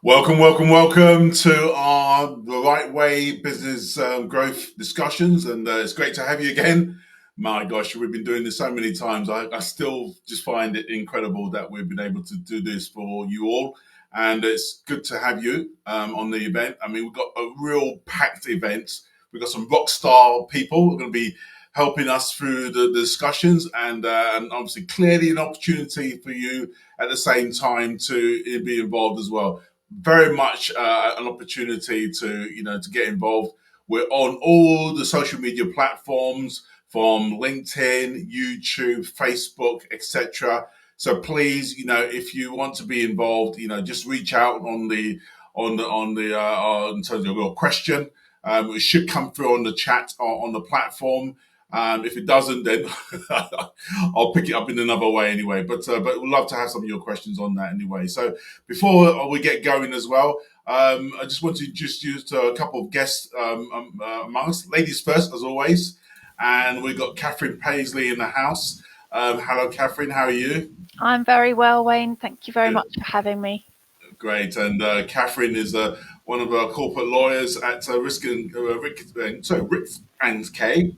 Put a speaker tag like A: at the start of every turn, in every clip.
A: Welcome to our The Right Way business growth discussions, and it's great to have you again. My gosh, we've been doing this so many times. I still just find it incredible that we've been able to do this for you all, and it's good to have you on the event. I mean, we've got a real packed event. We've got some rock star people who are going to be helping us through the discussions, and obviously clearly an opportunity for you at the same time to be involved as well. Very much an opportunity to get involved. We're on all the social media platforms from LinkedIn, YouTube, Facebook, etc. So please, if you want to be involved, just reach out in terms of your question. It should come through on the chat or on the platform. If it doesn't, then I'll pick it up in another way anyway. But we'd love to have some of your questions on that anyway. So before we get going as well, I just want to introduce a couple of guests among us. Ladies first, as always. And we've got Kathryn Paisley in the house. Hello, Kathryn. How are you?
B: I'm very well, Wayne. Thank you very much for having me.
A: Great. And Kathryn is one of our corporate lawyers at Risk and K,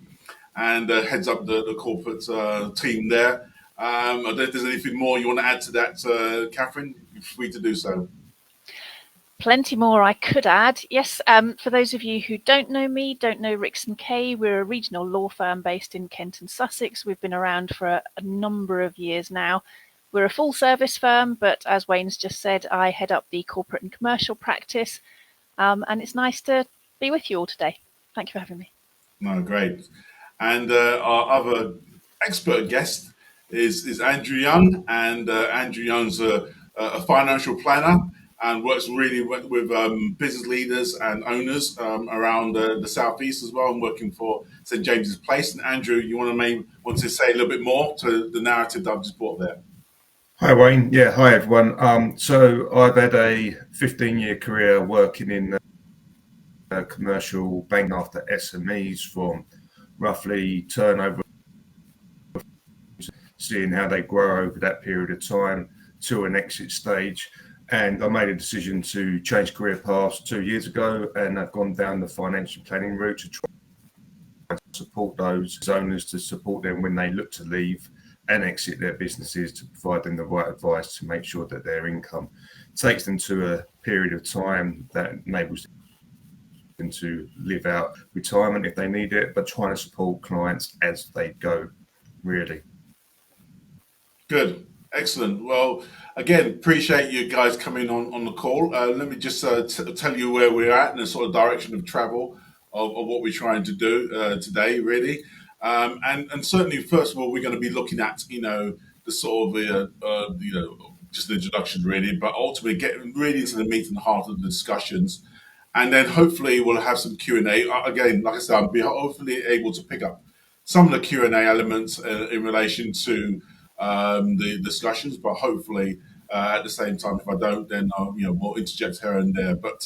A: and heads up the corporate team there. I don't know if there's anything more you want to add to that, Kathryn. You're free to do so.
B: Plenty more I could add. Yes, for those of you who don't know me, don't know Ricks and Kay, we're a regional law firm based in Kent and Sussex. We've been around for a number of years now. We're a full service firm, but as Wayne's just said, I head up the corporate and commercial practice. And it's nice to be with you all today. Thank you for having me.
A: No, great. And our other expert guest is Andrew Young, and Andrew Young's a financial planner and works really with business leaders and owners around the southeast as well, and working for St James's Place. And Andrew, you want to say a little bit more to the narrative that I've just brought there?
C: Hi, Wayne. Yeah, hi, everyone. So I've had a 15-year career working in commercial bank after SMEs, from roughly turnover, seeing how they grow over that period of time to an exit stage. And I made a decision to change career paths 2 years ago, and I've gone down the financial planning route to try and support those owners, to support them when they look to leave and exit their businesses, to provide them the right advice to make sure that their income takes them to a period of time that enables them to live out retirement if they need it, but trying to support clients as they go, really.
A: Good. Excellent. Well, again, appreciate you guys coming on the call. Let me just tell you where we're at and the sort of direction of travel of what we're trying to do today, really. And certainly, first of all, we're going to be looking at, the sort of, just the introduction, really, but ultimately getting really into the meat and heart of the discussions. And then hopefully we'll have some Q&A. Again, like I said, I'll be hopefully able to pick up some of the Q&A elements in relation to the discussions, but hopefully at the same time, if I don't, then we'll interject here and there. But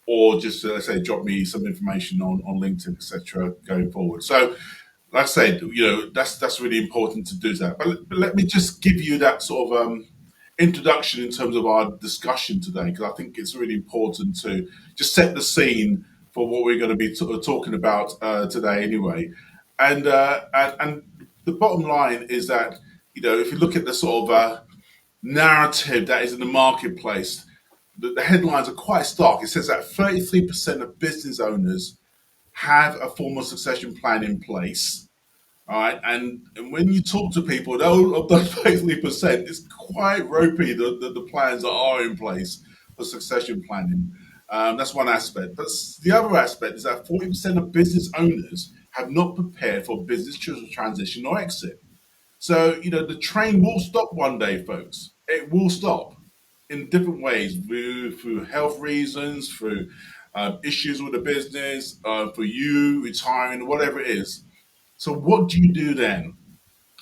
A: or just let's say drop me some information on LinkedIn, etc. going forward. So, like I said, that's really important to do that. But let me just give you that sort of introduction in terms of our discussion today, because I think it's really important to just set the scene for what we're going to be talking about today, anyway. And the bottom line is that if you look at the sort of narrative that is in the marketplace, the headlines are quite stark. It says that 33% of business owners have a formal succession plan in place. All right, and when you talk to people, of those 33%, it's quite ropey, the plans that are in place for succession planning. That's one aspect. But the other aspect is that 40% of business owners have not prepared for business transition or exit. So, the train will stop one day, folks. It will stop in different ways, through health reasons, through issues with the business, for you retiring, whatever it is. So what do you do then?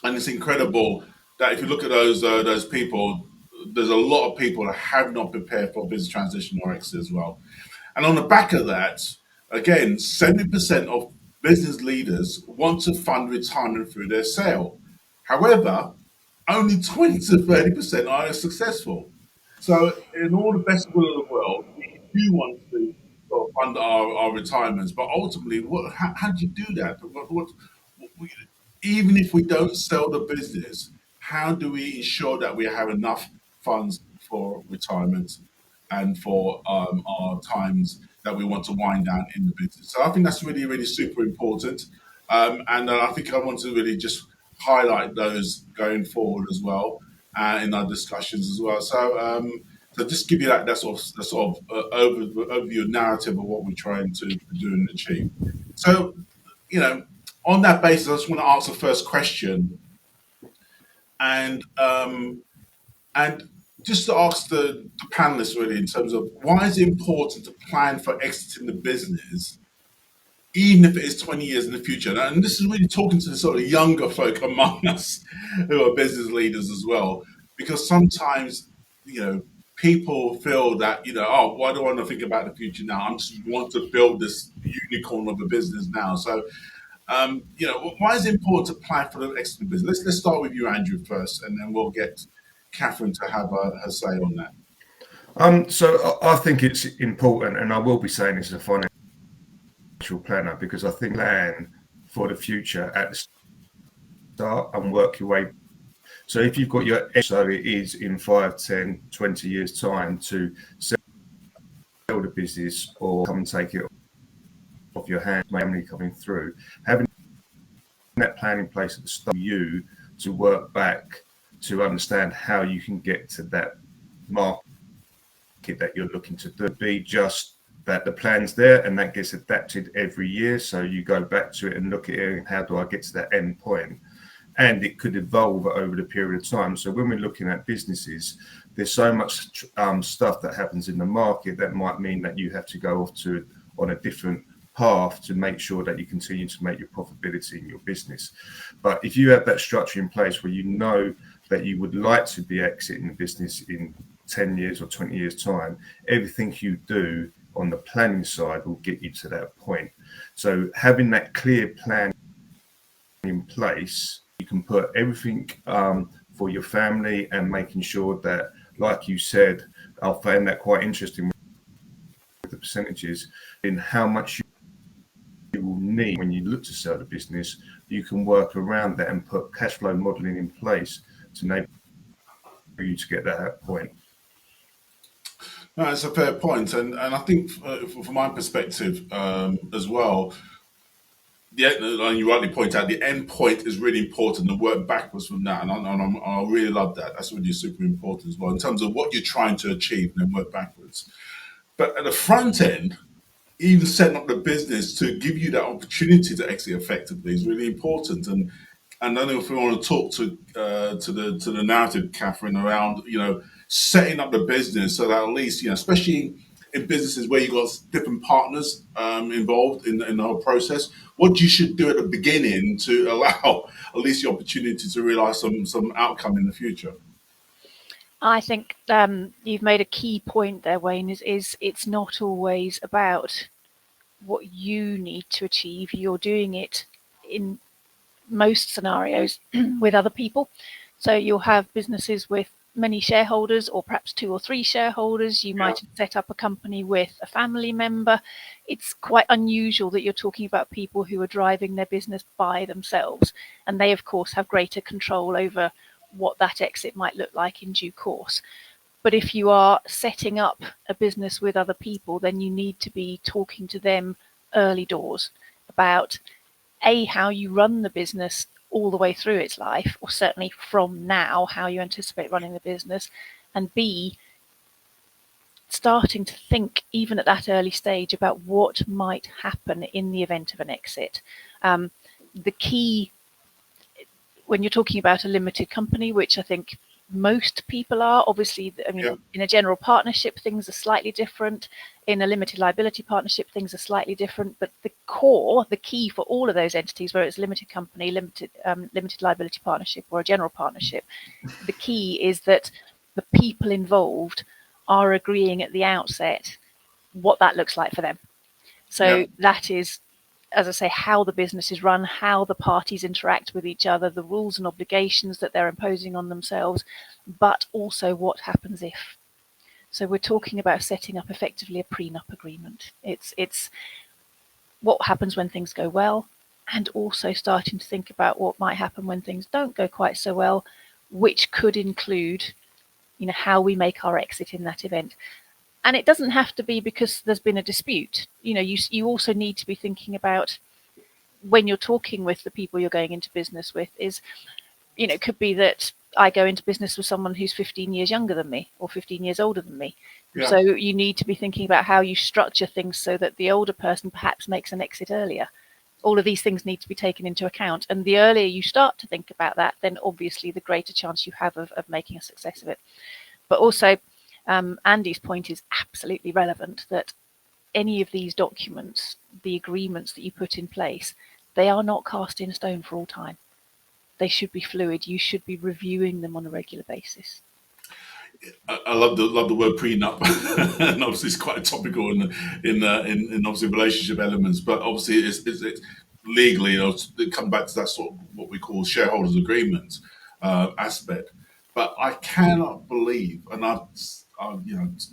A: And it's incredible that if you look at those people, there's a lot of people that have not prepared for business transition or exit as well. And on the back of that, again, 70% of business leaders want to fund retirement through their sale. However, only 20 to 30% are successful. So, in all the best will of the world, we do want to sort of fund our retirements, but ultimately, how do you do that? We, even if we don't sell the business, how do we ensure that we have enough funds for retirement and for our times that we want to wind down in the business? So, I think that's really, really super important. And I think I want to really just highlight those going forward as well in our discussions as well. So just give you that sort of overview narrative of what we're trying to do and achieve. So, you know, on that basis, I just want to ask the first question, and and just to ask the panelists really in terms of why is it important to plan for exiting the business even if it is 20 years in the future. And this is really talking to the sort of younger folk among us who are business leaders as well, because sometimes, people feel that, oh, why do I want to think about the future now? I just want to build this unicorn of a business now. So, why is it important to plan for the exit business? Let's start with you, Andrew, first, and then we'll get Kathryn to have her say on that.
C: So I think it's important, and I will be saying this as a financial planner, because I think plan for the future at the start and work your way. So if you've got so it is in 5, 10, 20 years time to sell the business or come and take it off your hand, family coming through, having that plan in place at the start, you to work back to understand how you can get to that market that you're looking to do. Be just that the plan's there and that gets adapted every year. So you go back to it and look at it and how do I get to that end point? And it could evolve over the period of time. So when we're looking at businesses, there's so much stuff that happens in the market that might mean that you have to go off to on a different path to make sure that you continue to make your profitability in your business. But if you have that structure in place where you know that you would like to be exiting the business in 10 years or 20 years time, everything you do on the planning side will get you to that point. So having that clear plan in place, you can put everything for your family and making sure that, like you said, I found that quite interesting with the percentages in how much you will need when you look to sell the business. You can work around that and put cash flow modeling in place to enable you to get that point.
A: No, it's a fair point, and I think from my perspective as well, and you rightly point out, the end point is really important to work backwards from that, and I really love that. That's really super important as well in terms of what you're trying to achieve and then work backwards. But at the front end, even setting up the business to give you that opportunity to exit effectively is really important. And I don't know if we want to talk to the narrative, Kathryn, around setting up the business so that at least especially in businesses where you've got different partners involved in the whole process, what you should do at the beginning to allow at least the opportunity to realise some outcome in the future.
B: I think you've made a key point there, Wayne, is it's not always about what you need to achieve. You're doing it in most scenarios with other people. So you'll have businesses with many shareholders or perhaps 2 or 3 shareholders. You might set up a company with a family member. It's quite unusual that you're talking about people who are driving their business by themselves. And they, of course, have greater control over what that exit might look like in due course. But if you are setting up a business with other people, then you need to be talking to them early doors about how you run the business all the way through its life, or certainly from now, how you anticipate running the business, and B, starting to think even at that early stage about what might happen in the event of an exit. The key, when you're talking about a limited company, which I think most people are, obviously, in a general partnership, things are slightly different. In a limited liability partnership, things are slightly different. But the key for all of those entities, whether it's a limited company, limited liability partnership, or a general partnership, the key is that the people involved are agreeing at the outset what that looks like for them. So that is, as I say, how the business is run, how the parties interact with each other, the rules and obligations that they're imposing on themselves, but also what happens if. So we're talking about setting up effectively a prenup agreement. It's what happens when things go well, and also starting to think about what might happen when things don't go quite so well, which could include, how we make our exit in that event. And it doesn't have to be because there's been a dispute. You also need to be thinking about, when you're talking with the people you're going into business with, is, could be that I go into business with someone who's 15 years younger than me or 15 years older than me. Yeah. So you need to be thinking about how you structure things so that the older person perhaps makes an exit earlier. All of these things need to be taken into account. And the earlier you start to think about that, then obviously the greater chance you have of making a success of it. But also, Andy's point is absolutely relevant, that any of these documents, the agreements that you put in place, they are not cast in stone for all time. They should be fluid. You should be reviewing them on a regular basis.
A: I love the word prenup, and obviously it's quite topical in obviously relationship elements. But obviously it's legally, it comes back to that sort of what we call shareholders agreement aspect. But I cannot believe, and I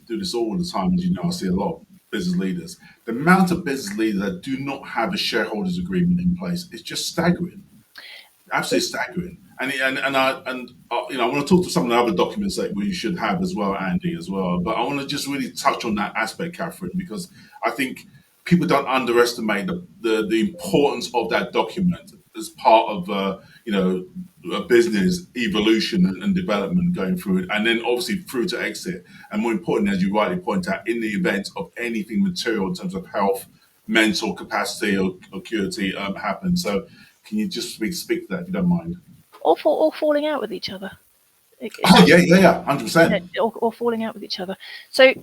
A: do this all the time. As you know, I see a lot of business leaders. The amount of business leaders that do not have a shareholders agreement in place is just staggering. Absolutely staggering. And I want to talk to some of the other documents that we should have as well, Andy, as well. But I want to just really touch on that aspect, Kathryn, because I think people don't underestimate the importance of that document as part of a business evolution and development going through it, and then obviously through to exit. And more important, as you rightly point out, in the event of anything material in terms of health, mental capacity or acuity happen. So can you just speak to that, if you don't mind?
B: Or falling out with each other.
A: Oh, yeah, 100%.
B: Or falling out with each other. So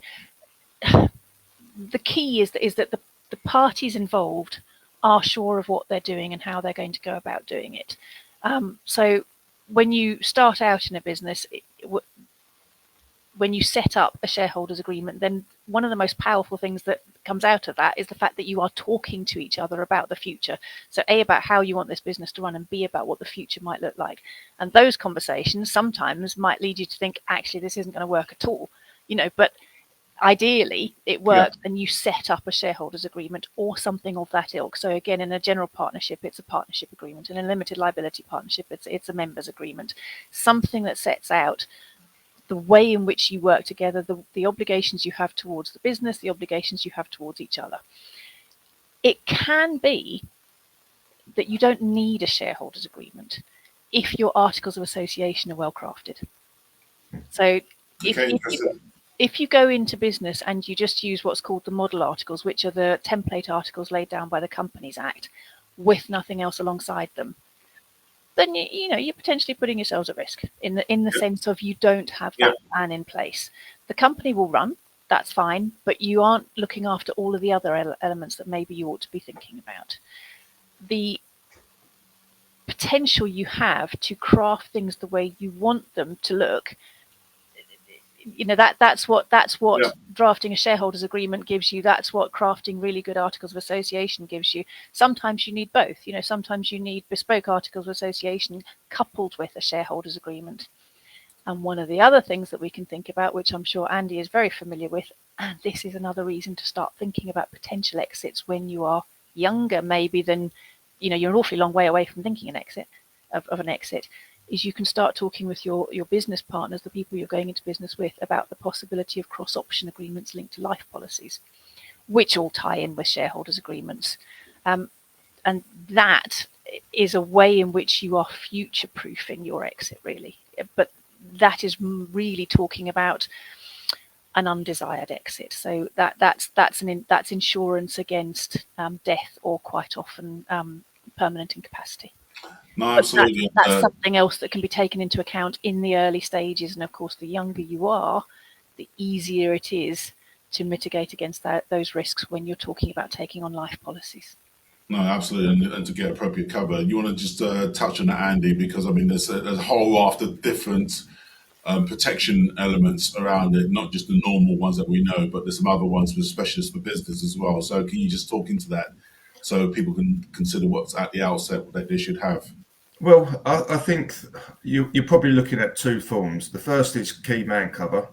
B: the key is that the parties involved are sure of what they're doing and how they're going to go about doing it. So when you start out in a business, when you set up a shareholders agreement, then one of the most powerful things that comes out of that is the fact that you are talking to each other about the future. So A, about how you want this business to run, and B, about what the future might look like. And those conversations sometimes might lead you to think, actually, this isn't going to work at all. But ideally it works, and you set up a shareholders agreement or something of that ilk. So again, in a general partnership, it's a partnership agreement. In a limited liability partnership, it's a members agreement. Something that sets out the way in which you work together, the obligations you have towards the business, the obligations you have towards each other. It can be that you don't need a shareholders agreement if your articles of association are well crafted. So if you go into business and you just use what's called the model articles, which are the template articles laid down by the Companies Act, with nothing else alongside them, then you're potentially putting yourselves at risk in the sense of you don't have that plan in place. The company will run, that's fine, but you aren't looking after all of the other elements that maybe you ought to be thinking about. The potential you have to craft things the way you want them to look, that's what drafting a shareholders agreement gives you. That's what crafting really good articles of association gives you. Sometimes you need both. Sometimes you need bespoke articles of association coupled with a shareholders agreement. And one of the other things that we can think about, which I'm sure Andy is very familiar with, and this is another reason to start thinking about potential exits when you are younger, maybe than you're an awfully long way away from thinking an exit of an exit, is you can start talking with your business partners, the people you're going into business with, about the possibility of cross-option agreements linked to life policies, which all tie in with shareholders agreements. And that is a way in which you are future-proofing your exit, really. But that is really talking about an undesired exit. So that's insurance against death or quite often permanent incapacity.
A: No, absolutely.
B: That's something else that can be taken into account in the early stages. And of course, the younger you are, the easier it is to mitigate against those risks when you're talking about taking on life policies.
A: No, absolutely, and to get appropriate cover. You want to just touch on that, Andy, because there's a whole raft of different protection elements around it, not just the normal ones that we know, but there's some other ones with specialists for business as well. So can you just talk into that so people can consider what's at the outset that they should have?
C: Well, I think you're probably looking at two forms. The first is key man cover,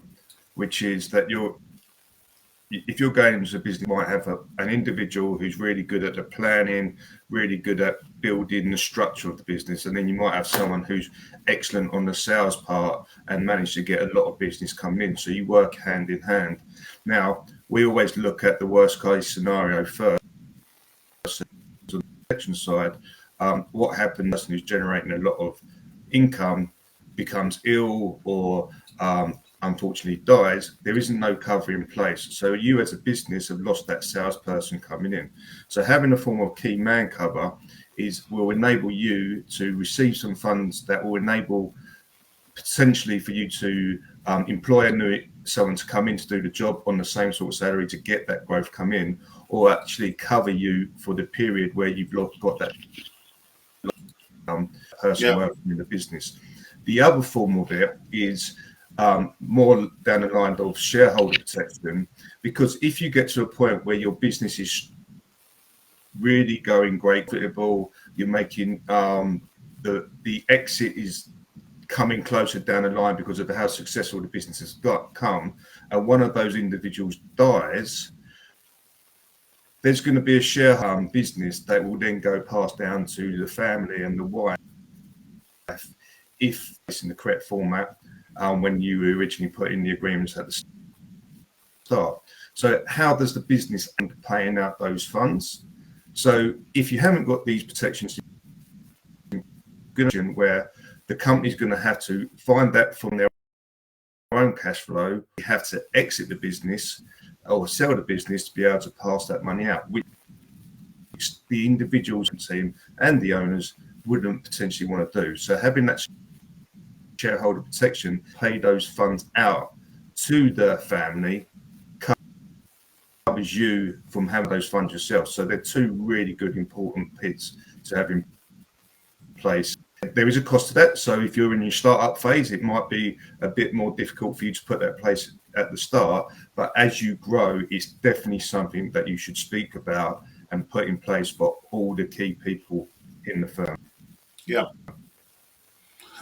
C: which is that if you're going into a business, you might have an individual who's really good at the planning, really good at building the structure of the business, and then you might have someone who's excellent on the sales part and manage to get a lot of business coming in. So you work hand in hand. Now, we always look at the worst case scenario first. So on the protection side, what happens? The person who's generating a lot of income becomes ill or unfortunately dies, there isn't no cover in place. So you as a business have lost that salesperson coming in. So having a form of key man cover will enable you to receive some funds that will enable potentially for you to employ someone to come in to do the job on the same sort of salary to get that growth come in, or actually cover you for the period where you've got that person working in the business. The other form of it is more down the line of shareholder protection, because if you get to a point where your business is really going great, profitable, you're making the exit is coming closer down the line because of how successful the business has come, and one of those individuals dies, there's going to be a share business that will then go passed down to the family and the wife if it's in the correct format when you originally put in the agreements at the start. So how does the business end up paying out those funds? So if you haven't got these protections, where the company's going to have to find that from their own cash flow, you have to exit the business or sell the business to be able to pass that money out, which the individuals and team and the owners wouldn't potentially want to do. So having that shareholder protection, pay those funds out to the family, covers you from having those funds yourself. So they're two really good, important bits to have in place. There is a cost to that. So if you're in your startup phase, it might be a bit more difficult for you to put that in place at the start. But as you grow, it's definitely something that you should speak about and put in place for all the key people in the firm.
A: Yeah.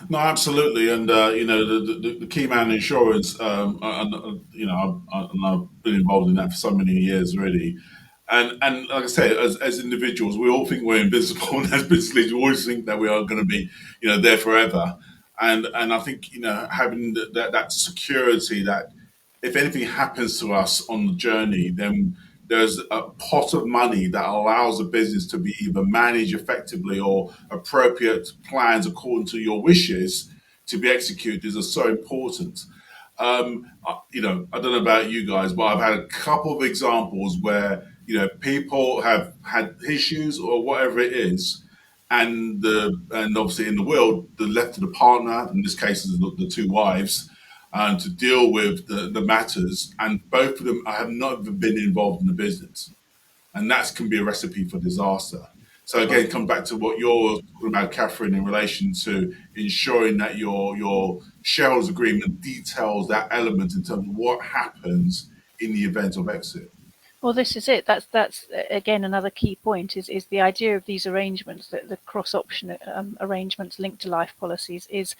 A: No, absolutely, and the key man insurance. I've been involved in that for so many years already, and like I say, as individuals, we all think we're invisible, and as business leaders, we always think that we are going to be, there forever, and I think having that security that if anything happens to us on the journey, then there's a pot of money that allows a business to be either managed effectively or appropriate plans according to your wishes to be executed is so important. I don't know about you guys, but I've had a couple of examples where people have had issues or whatever it is, and obviously in the will, they're left to the partner. In this case, is the two wives, to deal with the matters, and both of them have not even been involved in the business, and that can be a recipe for disaster. So again, come back to what you're talking about, Kathryn, in relation to ensuring that your shareholders agreement details that element in terms of what happens in the event of exit.
B: Well, this is it. That's again another key point is the idea of these arrangements, that the cross option arrangements linked to life policies, is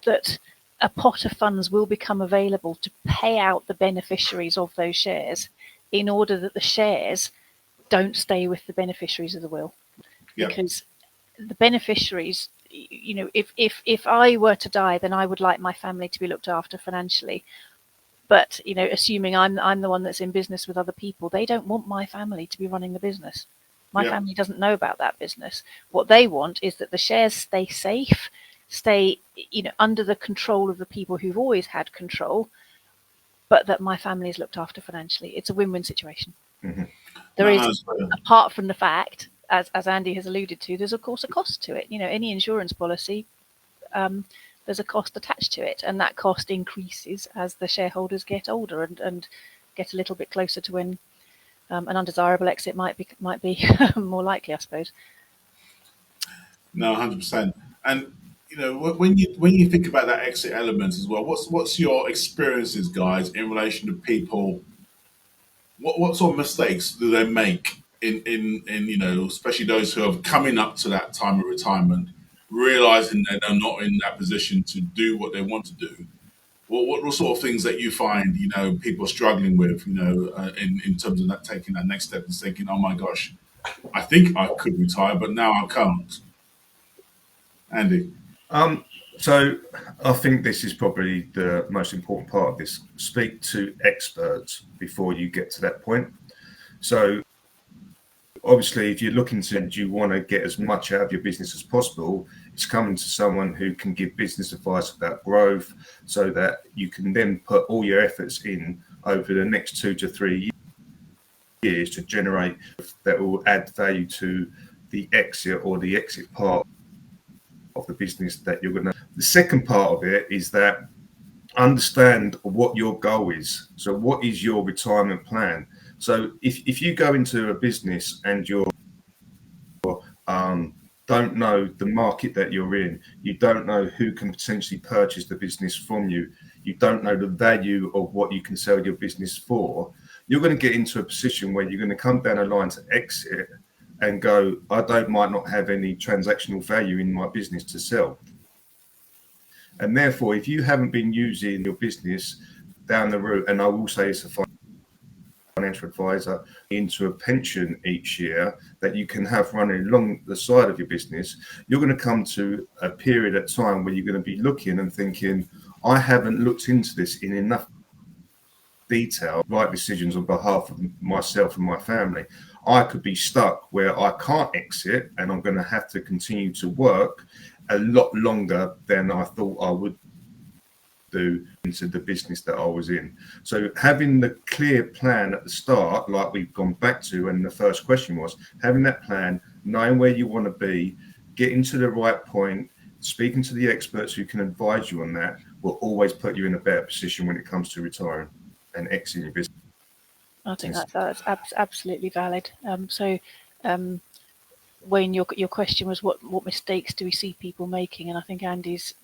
B: that a pot of funds will become available to pay out the beneficiaries of those shares in order that the shares don't stay with the beneficiaries of the will.
A: Yeah.
B: Because the beneficiaries, if I were to die, then I would like my family to be looked after financially. But, assuming I'm the one that's in business with other people, they don't want my family to be running the business. My family doesn't know about that business. What they want is that the shares stay safe, stay, under the control of the people who've always had control, but that my family is looked after financially. It's a win-win situation.
C: Mm-hmm.
B: There is, apart from the fact, as Andy has alluded to, there's of course a cost to it. Any insurance policy, there's a cost attached to it, and that cost increases as the shareholders get older and get a little bit closer to when an undesirable exit might be more likely, I suppose.
A: No, 100%. And when you think about that exit element as well, what's your experiences, guys, in relation to people? What sort of mistakes do they make in especially those who are coming up to that time of retirement, realizing that they're not in that position to do what they want to do, What sort of things that you find, people are struggling with, in terms of that taking that next step and thinking, oh my gosh, I think I could retire, but now I can't. Andy.
C: So I think this is probably the most important part of this. Speak to experts before you get to that point. So obviously, if you're looking to and you want to get as much out of your business as possible, it's coming to someone who can give business advice about growth so that you can then put all your efforts in over the next 2 to 3 years to generate that will add value to the exit or the exit part of the business that you're going to. The second part of it is that understand what your goal is. So what is your retirement plan? So if you go into a business and you're don't know the market that you're in, you don't know who can potentially purchase the business from you, you don't know the value of what you can sell your business for, you're going to get into a position where you're going to come down a line to exit and go, might not have any transactional value in my business to sell. And therefore, if you haven't been using your business down the route, and I will say it's a financial advisor into a pension each year that you can have running along the side of your business, you're going to come to a period of time where you're going to be looking and thinking, I haven't looked into this in enough detail, right decisions on behalf of myself and my family. I could be stuck where I can't exit and I'm going to have to continue to work a lot longer than I thought I would do into the business that I was in. So having the clear plan at the start, like we've gone back to, and the first question was having that plan, knowing where you want to be, getting to the right point, speaking to the experts who can advise you on that will always put you in a better position when it comes to retiring and exiting your business.
B: I think that's absolutely valid. Wayne, your question was what mistakes do we see people making, and I think Andy's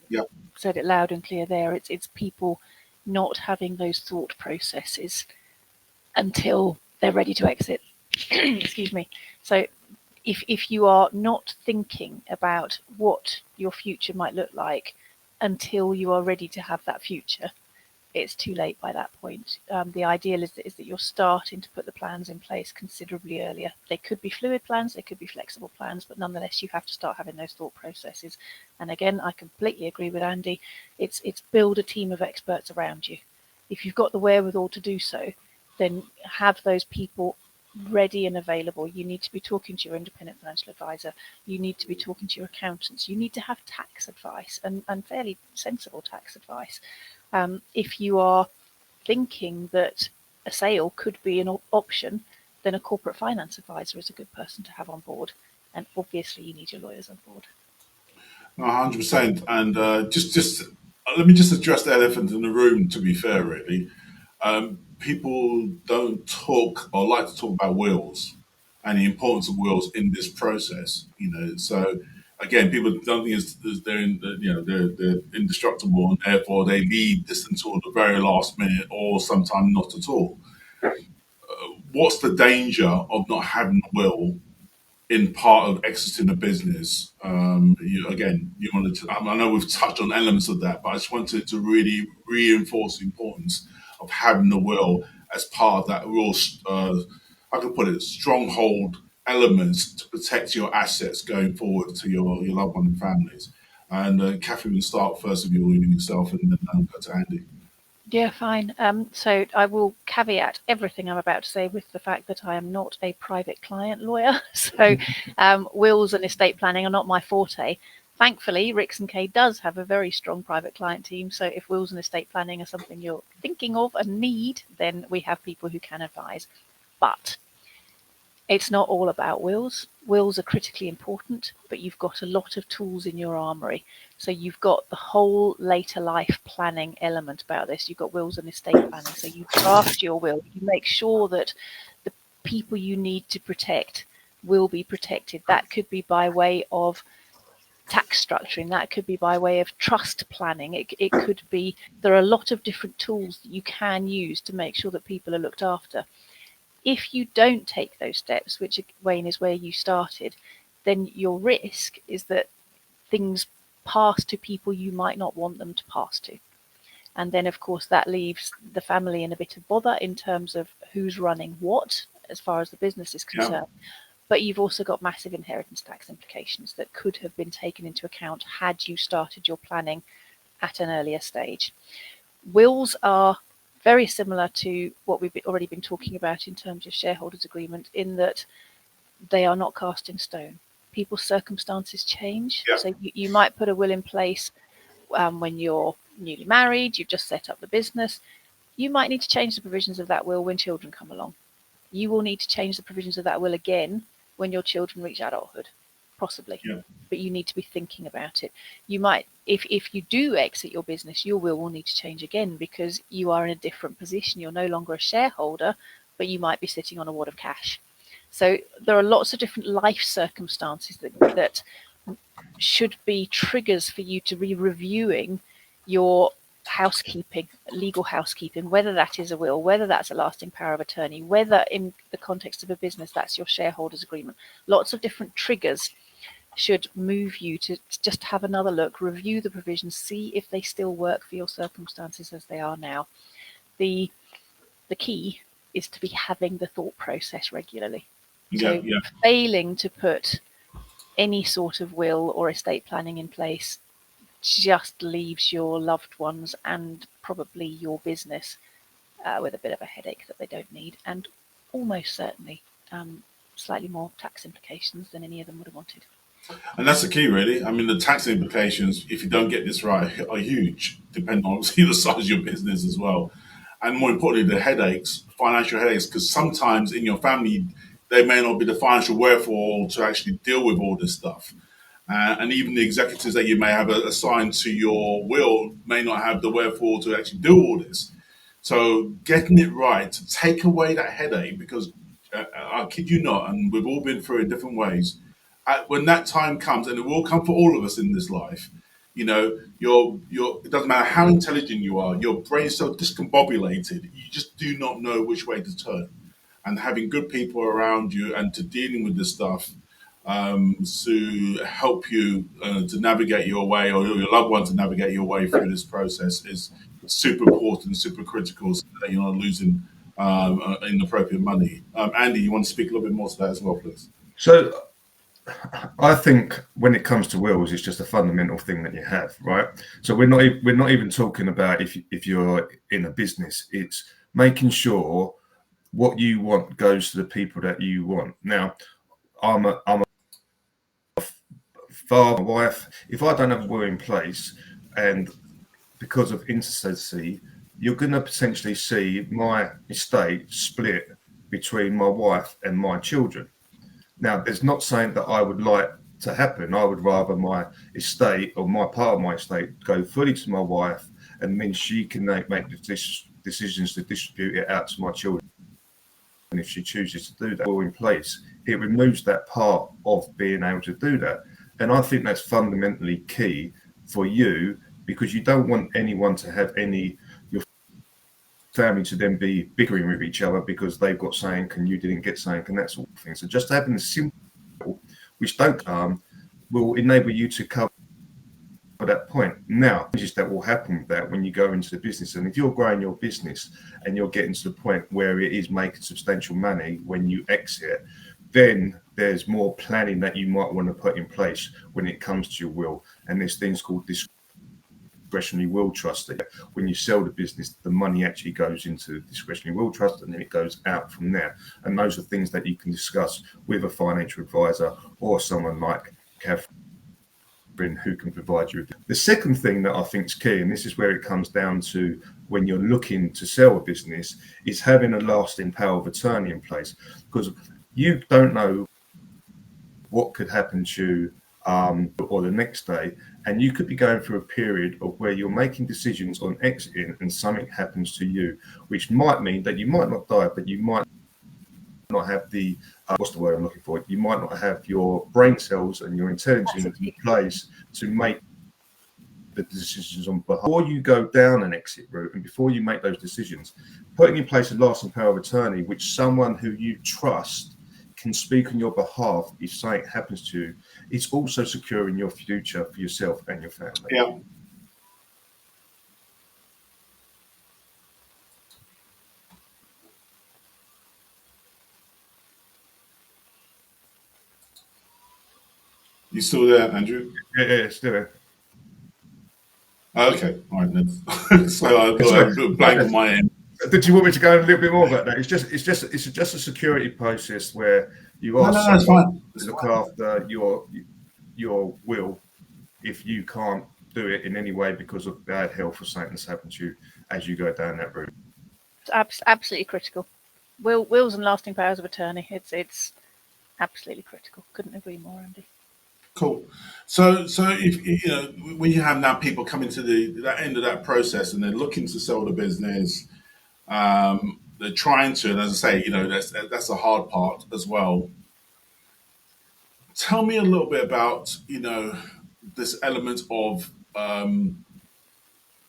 B: said it loud and clear there. It's people not having those thought processes until they're ready to exit. Excuse me. So if you are not thinking about what your future might look like until you are ready to have that future, it's too late by that point. The ideal is that you're starting to put the plans in place considerably earlier. They could be fluid plans, they could be flexible plans, but nonetheless, you have to start having those thought processes. And again, I completely agree with Andy. It's build a team of experts around you. If you've got the wherewithal to do so, then have those people ready and available. You need to be talking to your independent financial advisor. You need to be talking to your accountants. You need to have tax advice and fairly sensible tax advice. If you are thinking that a sale could be an option, then a corporate finance advisor is a good person to have on board. And obviously, you need your lawyers on board.
A: 100%. And just let me just address the elephant in the room, to be fair, really. People don't talk or like to talk about wills and the importance of wills in this process. So again, people don't think they're indestructible, and therefore they leave this until the very last minute, or sometimes not at all. What's the danger of not having a will in part of exiting a business? I know we've touched on elements of that, but I just wanted to really reinforce the importance of having the will as part of that real, I could put it, stronghold elements to protect your assets going forward to your loved one and families. And Kathryn will start first of all in yourself, and then I'll go to Andy.
B: Yeah, fine. So I will caveat everything I'm about to say with the fact that I am not a private client lawyer. So wills and estate planning are not my forte. Thankfully, Ricks & Kay does have a very strong private client team. So if wills and estate planning are something you're thinking of and need, then we have people who can advise. But it's not all about wills. Wills are critically important, but you've got a lot of tools in your armory. So you've got the whole later life planning element about this. You've got wills and estate planning. So you draft your will. You make sure that the people you need to protect will be protected. That could be by way of tax structuring. That could be by way of trust planning. It could be, there are a lot of different tools that you can use to make sure that people are looked after. If you don't take those steps, which, Wayne, is where you started, then your risk is that things pass to people you might not want them to pass to. And then, of course, that leaves the family in a bit of bother in terms of who's running what as far as the business is concerned. But you've also got massive inheritance tax implications that could have been taken into account had you started your planning at an earlier stage. Wills are very similar to what we've already been talking about in terms of shareholders' agreement, in that they are not cast in stone. People's circumstances change.
A: Yeah.
B: So you might put a will in place when you're newly married, you've just set up the business. You might need to change the provisions of that will when children come along. You will need to change the provisions of that will again when your children reach adulthood, possibly.
A: Yeah.
B: But you need to be thinking about it. You might, if you do exit your business, your will need to change again because you are in a different position. You're no longer a shareholder, but you might be sitting on a wad of cash. So there are lots of different life circumstances that should be triggers for you to be reviewing your housekeeping, legal housekeeping, whether that is a will, whether that's a lasting power of attorney, whether in the context of a business that's your shareholders agreement. Lots of different triggers should move you to just have another look, review the provisions, see if they still work for your circumstances as they are now. The key is to be having the thought process regularly. So failing to put any sort of will or estate planning in place just leaves your loved ones and probably your business with a bit of a headache that they don't need, and almost certainly slightly more tax implications than any of them would have wanted.
A: And that's the key, really. I mean, the tax implications, if you don't get this right, are huge, depending on obviously the size of your business as well. And more importantly, the headaches, financial headaches, because sometimes in your family, they may not be the financial wherewithal to actually deal with all this stuff. And even the executives that you may have assigned to your will may not have the wherewithal to actually do all this. So getting it right to take away that headache, because I kid you not, and we've all been through it different ways. When that time comes, and it will come for all of us in this life, you know, it doesn't matter how intelligent you are, your brain is so discombobulated, you just do not know which way to turn. And having good people around you and to dealing with this stuff to help you to navigate your way, or your loved one to navigate your way through this process is super important, super critical, so that you're not losing inappropriate money. Andy, you want to speak a little bit more to that as well, please?
C: So I think when it comes to wills, it's just a fundamental thing that you have, right? So we're not even talking about if you're in a business. It's making sure what you want goes to the people that you want. Now, I'm a father, wife. If I don't have a will in place, and because of intestacy, you're going to potentially see my estate split between my wife and my children. Now, there's not saying that I would like to happen. I would rather my estate, or my part of my estate, go fully to my wife, and then she can make the decisions to distribute it out to my children. And if she chooses to do that, will in place, it removes that part of being able to do that. And I think that's fundamentally key for you, because you don't want anyone to have your family to then be bickering with each other because they've got something and you didn't get something, and that sort of thing. So just having the simple, which don't will enable you to cover that point. Now, just that will happen with that when you go into the business. And if you're growing your business and you're getting to the point where it is making substantial money when you exit, then there's more planning that you might want to put in place when it comes to your will. And there's things called discretionary will trust, that when you sell the business, the money actually goes into discretionary will trust, and then it goes out from there. And those are things that you can discuss with a financial advisor or someone like Kathryn, who can provide you with it. The second thing that I think is key, and this is where it comes down to when you're looking to sell a business, is having a lasting power of attorney in place, because you don't know what could happen to you or the next day, and you could be going through a period of where you're making decisions on exiting and something happens to you, which might mean that you might not die, but you might not have the what's the word I'm looking for? You might not have your brain cells and your intelligence in place to make the decisions on behalf. Before you go down an exit route and before you make those decisions, putting in place a lasting power of attorney, which someone who you trust can speak on your behalf if something happens to you, it's also securing your future for yourself and your family.
A: Yeah. You still there, Andrew?
C: Yeah, still.
A: Okay, all right then. So I got
C: Sorry.
A: a bit blank on my end.
C: Did you want me to go a little bit more about that? It's just a security process where you
A: No,
C: ask
A: no, it's
C: someone
A: fine.
C: to
A: It's
C: look
A: fine.
C: after your will if you can't do it in any way because of bad health or something that's happened to you as you go down that route.
B: It's absolutely critical. Wills and lasting powers of attorney. It's absolutely critical. Couldn't agree more, Andy.
A: Cool. So if you know when you have now people coming to that end of that process and they're looking to sell the business, they're trying to, and as I say, that's the hard part as well. Tell me a little bit about this element of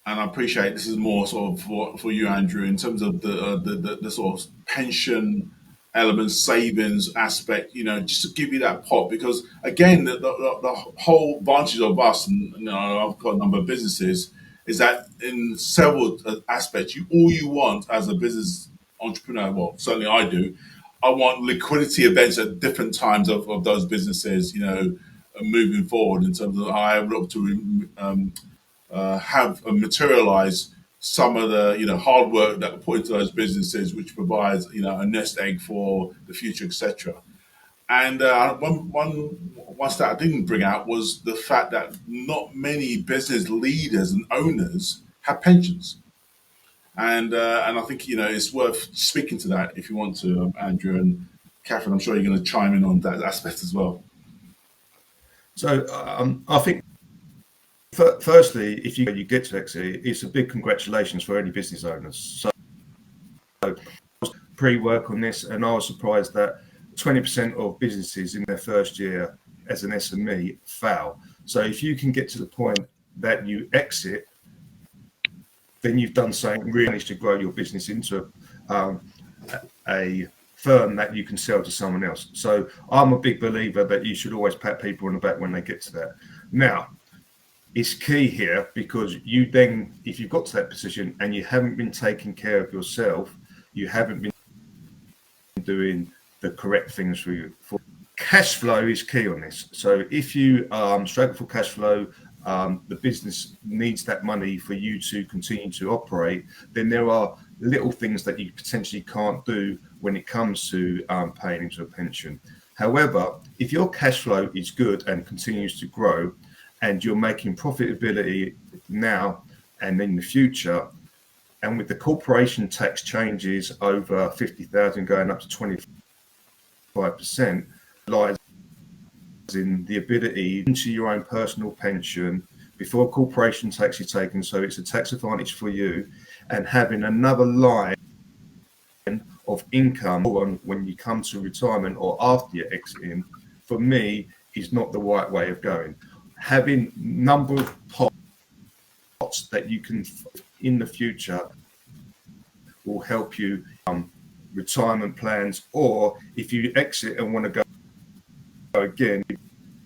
A: and I appreciate this is more sort of for you, Andrew, in terms of the sort of pension element, savings aspect. Just to give you that pot, because again, the whole advantage of us, and I've got a number of businesses, is that in several aspects, all you want as a business entrepreneur, well, certainly I do. I want liquidity events at different times of those businesses, moving forward in terms of how I look to have materialized some of the hard work that we put into those businesses, which provides a nest egg for the future, etc. And one stat I didn't bring out was the fact that not many business leaders and owners have pensions, and I think it's worth speaking to that if you want to, Andrew and Kathryn. I'm sure you're going to chime in on that aspect as well.
C: So I think firstly, if you get to exit, it's a big congratulations for any business owners. So pre-work on this, and I was surprised that 20% of businesses in their first year as an SME fail. So if you can get to the point that you exit, then you've done something really to grow your business into a firm that you can sell to someone else. So I'm a big believer that you should always pat people on the back when they get to that. Now, it's key here because you then, if you've got to that position and you haven't been taking care of yourself, you haven't been doing the correct things for you. Cash flow is key on this. So if you struggle for cash flow, the business needs that money for you to continue to operate, then there are little things that you potentially can't do when it comes to paying into a pension. However, if your cash flow is good and continues to grow and you're making profitability now and in the future, and with the corporation tax changes over 50,000 going up to 25%, lies in the ability into your own personal pension before corporation tax is taken, so it's a tax advantage for you, and having another line of income on when you come to retirement or after you're exiting, for me, is not the right way of going. Having number of pots that you can in the future will help you retirement plans, or if you exit and want to go again, you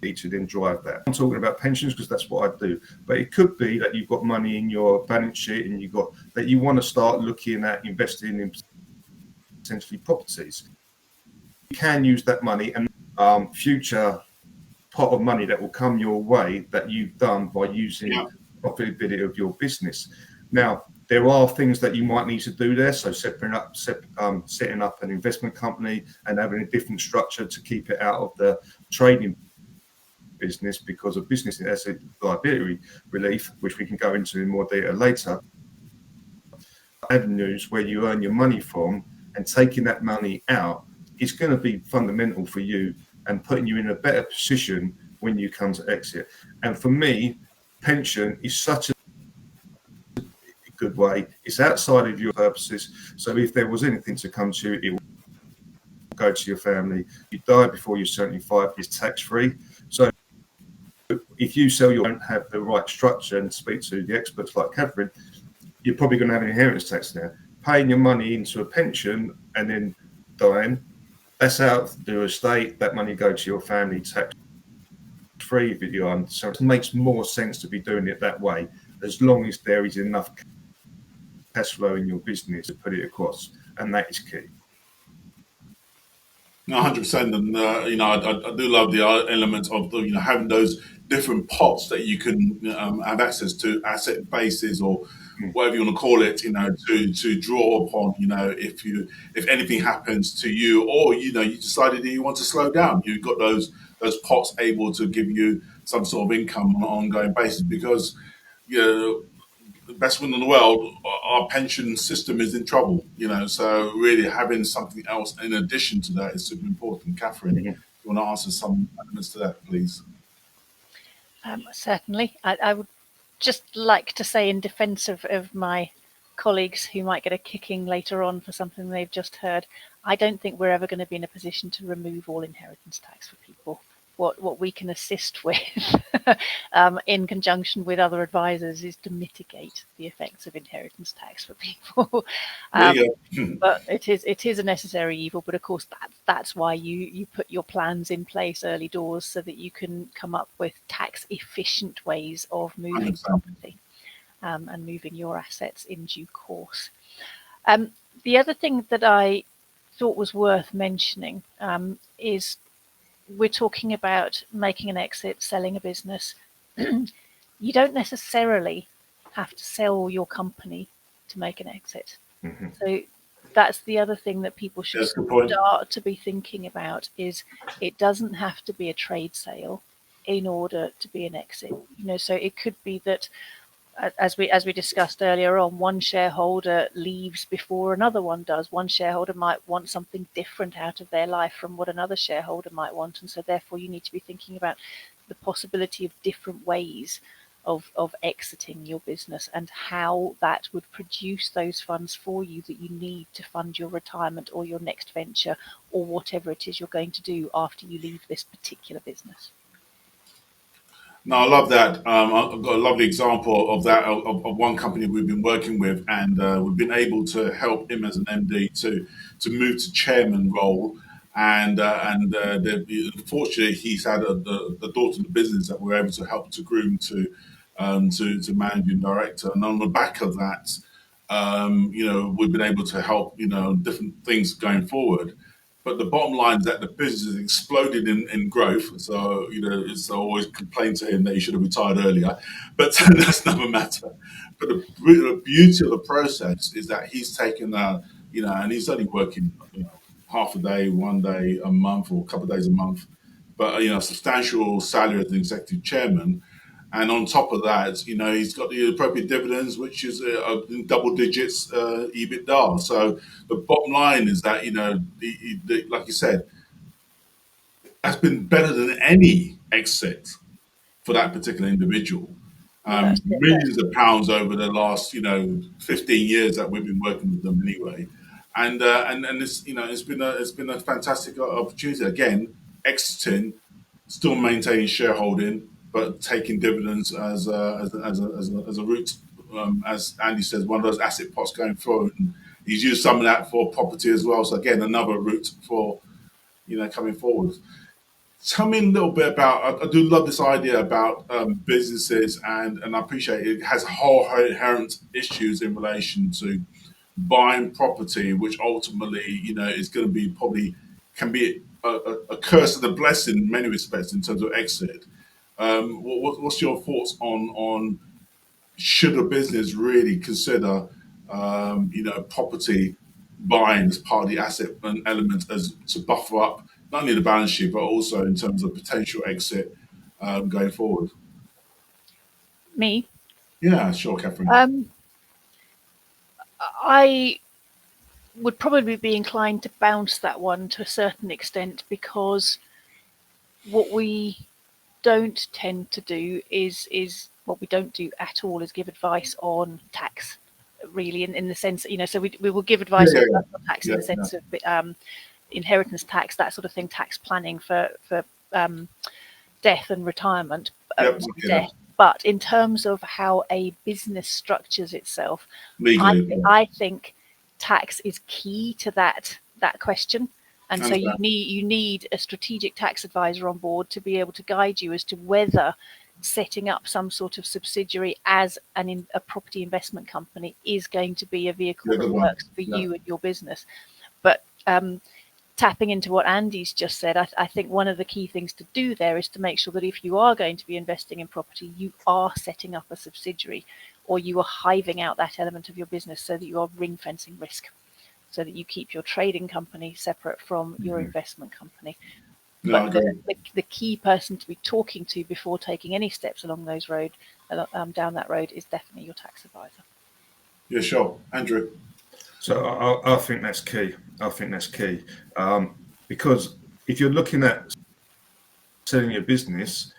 C: need to then drive that. I'm talking about pensions because that's what I do, but it could be that you've got money in your balance sheet and you've got that you want to start looking at investing in potentially properties. You can use that money and future pot of money that will come your way that you've done by using profitability of your business. Now, there are things that you might need to do there. So setting up an investment company and having a different structure to keep it out of the trading business, because of business asset liability relief, which we can go into in more detail later. Avenues where you earn your money from and taking that money out is going to be fundamental for you and putting you in a better position when you come to exit. And for me, pension is such a good way. It's outside of your purposes. So if there was anything to come to you, it will go to your family. You die before you're 75, it's tax-free. So if you sell your don't have the right structure and speak to the experts like Kathryn, you're probably going to have an inheritance tax there. Paying your money into a pension and then dying, that's out of the estate. That money go to your family tax-free video. So it makes more sense to be doing it that way, as long as there is enough cash flow in your business to put it across, and that is key.
A: No, 100%, and I do love the element of having those different pots that you can have access to, asset bases or
C: Mm.
A: whatever you want to call it, to draw upon. If anything happens to you, or you decided that you want to slow down, you've got those pots able to give you some sort of income on an ongoing basis because you know the best one in the world, our pension system is in trouble. So really having something else in addition to that is super important. Kathryn,
C: Mhm.
A: you want to answer some elements to that, please?
B: Certainly. I would just like to say in defence of my colleagues who might get a kicking later on for something they've just heard, I don't think we're ever going to be in a position to remove all inheritance tax for people. What we can assist with in conjunction with other advisors is to mitigate the effects of inheritance tax for people.
A: There
B: um,
A: you go.
B: but it is a necessary evil. But of course, that's why you put your plans in place early doors so that you can come up with tax efficient ways of moving
A: 100%.
B: property and moving your assets in due course. Um, the other thing that I thought was worth mentioning is we're talking about making an exit, selling a business. You don't necessarily have to sell your company to make an exit.
C: Mhm.
B: So that's the other thing that people should
A: That's a good point.
B: start to be thinking about is it doesn't have to be a trade sale in order to be an exit. So it could be that as we discussed earlier on, one shareholder leaves before another one does. One shareholder might want something different out of their life from what another shareholder might want, and so therefore you need to be thinking about the possibility of different ways of exiting your business and how that would produce those funds for you that you need to fund your retirement or your next venture or whatever it is you're going to do after you leave this particular business.
A: No, I love that. I've got a lovely example of that of one company we've been working with, and we've been able to help him as an MD to move to chairman role. Fortunately, he's had the daughter in the business that we're able to help to groom to managing director. And on the back of that, we've been able to help different things going forward. But the bottom line is that the business has exploded in growth. So, it's always complained to him that he should have retired earlier. But that's another matter. But the beauty of the process is that he's taken and he's only working, half a day, one day a month, or a couple of days a month. But, a substantial salary as an executive chairman. And on top of that, he's got the appropriate dividends, which is in double digits EBITDA. So the bottom line is that, like you said, has been better than any exit for that particular individual.
B: Well, that's it.
A: Millions of pounds over the last, 15 years that we've been working with them anyway. And it's been a fantastic opportunity. Again, exiting, still maintaining shareholding, but taking dividends as a route. As Andy says, one of those asset pots going forward. And he's used some of that for property as well. So again, another route for coming forward. Tell me a little bit about. I do love this idea about businesses, and I appreciate it has whole inherent issues in relation to buying property, which ultimately, is going to be probably can be a curse and a blessing in many respects in terms of exit. What's your thoughts on should a business really consider, property buying as part of the asset and element as to buffer up not only the balance sheet but also in terms of potential exit going forward?
B: Me,
A: Yeah, sure, Kathryn.
B: um, I would probably be inclined to bounce that one to a certain extent because what we don't tend to do is what we don't do at all is give advice on tax, really, in the sense, so we will give
A: Yeah,
B: advice on
A: yeah,
B: personal tax
A: yeah,
B: in the
A: yeah,
B: sense of inheritance tax, that sort of thing, tax planning for death and retirement,
A: yeah, yep, yeah.
B: death. But in terms of how a business structures itself, I
A: Legally, yeah.
B: I think tax is key to that question. And so you
A: Understand.
B: need a strategic tax advisor on board to be able to guide you as to whether setting up some sort of subsidiary as a property investment company is going to be a vehicle
A: Yeah,
B: that
A: good one.
B: works for
A: Yeah.
B: you and your business. But tapping into what Andy's just said, I think one of the key things to do there is to make sure that if you are going to be investing in property, you are setting up a subsidiary, or you are hiving out that element of your business so that you are ring fencing risk, so that you keep your trading company separate from your investment company.
A: No,
B: But the key person to be talking to before taking any steps along those down that road is definitely your tax advisor.
A: Yeah, sure. Andrew?
C: So I think that's key. I think that's key, because if you're looking at selling your business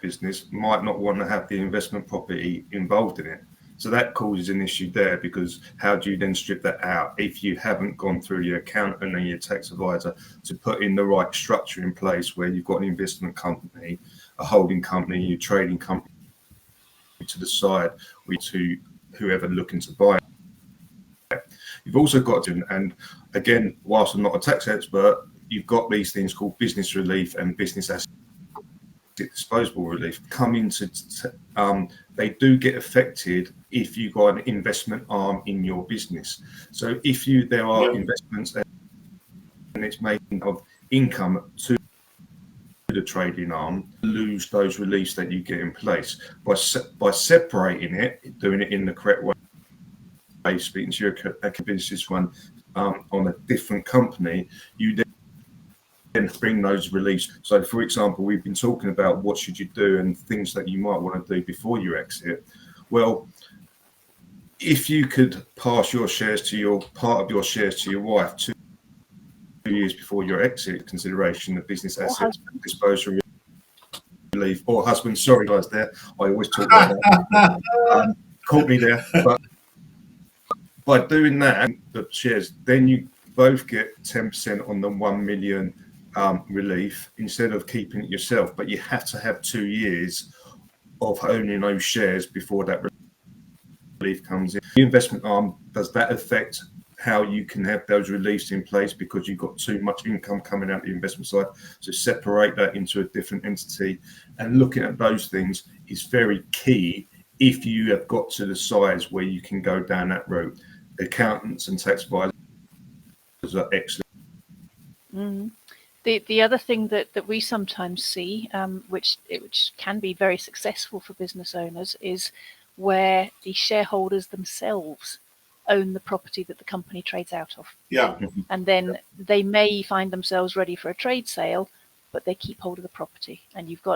C: might not want to have the investment property involved in it. So that causes an issue there, because how do you then strip that out if you haven't gone through your accountant and your tax advisor to put in the right structure in place where you've got an investment company, a holding company, your trading company to the side, to whoever looking to buy it. You've also got to, and again, whilst I'm not a tax expert, you've got these things called business relief and business asset disposable relief come into they do get affected if you've got an investment arm in your business. So if there are investments and it's making of income to the trading arm, lose those reliefs that you get in place by separating it, doing it in the correct way, speaking to your business one on a different company, you then bring those reliefs. So for example, we've been talking about what should you do and things that you might want to do before you exit. Well, if you could pass your shares to part of your shares to your wife 2 years before your exit, consideration of business assets disposal relief, or husband, sorry guys, there I always talk like that. Caught me there. But by doing that, the shares, then you both get 10% on the 1 million relief instead of keeping it yourself. But you have to have 2 years of owning those shares before that relief comes in. The investment arm, does that affect how you can have those reliefs in place because you've got too much income coming out the investment side? So separate that into a different entity, and looking at those things is very key if you have got to the size where you can go down that route. Accountants and tax advisors are excellent.
B: Mm-hmm. The other thing that we sometimes see, which can be very successful for business owners, is where the shareholders themselves own the property that the company trades out of.
A: Yeah.
B: And then they may find themselves ready for a trade sale, but they keep hold of the property. And you've